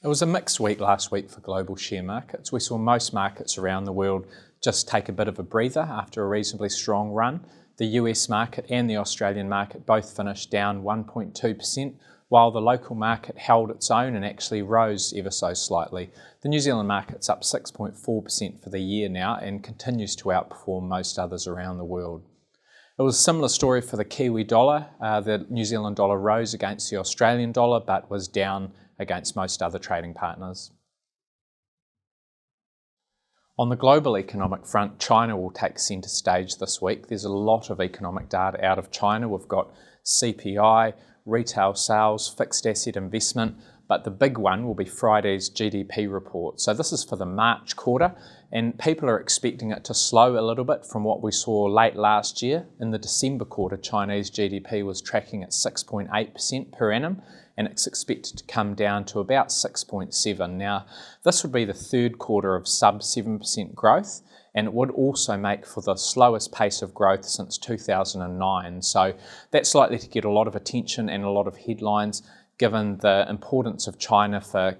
It was a mixed week last week for global share markets. We saw most markets around the world just take a bit of a breather after a reasonably strong run. The US market and the Australian market both finished down 1.2%, while the local market held its own and actually rose ever so slightly. The New Zealand market's up 6.4% for the year now and continues to outperform most others around the world. It was a similar story for the Kiwi dollar. The New Zealand dollar rose against the Australian dollar but was down against most other trading partners. On the global economic front, China will take centre stage this week. There's a lot of economic data out of China. We've got CPI, retail sales, fixed asset investment, but the big one will be Friday's GDP report. So this is for the March quarter, and people are expecting it to slow a little bit from what we saw late last year. In the December quarter, Chinese GDP was tracking at 6.8% per annum, and it's expected to come down to about 6.7. Now, this would be the third quarter of sub 7% growth, and it would also make for the slowest pace of growth since 2009. So that's likely to get a lot of attention and a lot of headlines, given the importance of China for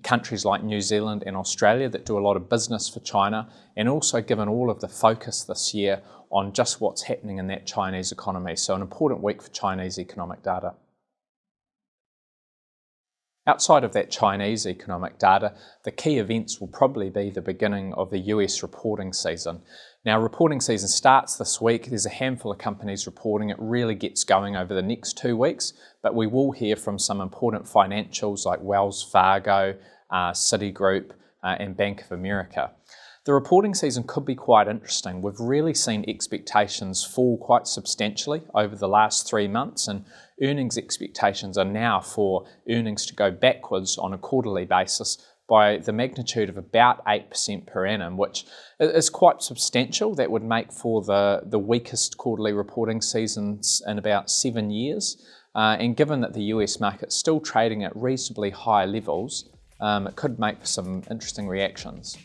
countries like New Zealand and Australia that do a lot of business for China, and also given all of the focus this year on just what's happening in that Chinese economy. So an important week for Chinese economic data. Outside of that Chinese economic data, the key events will probably be the beginning of the US reporting season. Now, reporting season starts this week. There's a handful of companies reporting. It really gets going over the next 2 weeks, but we will hear from some important financials like Wells Fargo, Citigroup, and Bank of America. The reporting season could be quite interesting. We've really seen expectations fall quite substantially over the last 3 months, and earnings expectations are now for earnings to go backwards on a quarterly basis by the magnitude of about 8% per annum, which is quite substantial. That would make for the weakest quarterly reporting seasons in about 7 years. And given that the US market's still trading at reasonably high levels, it could make for some interesting reactions.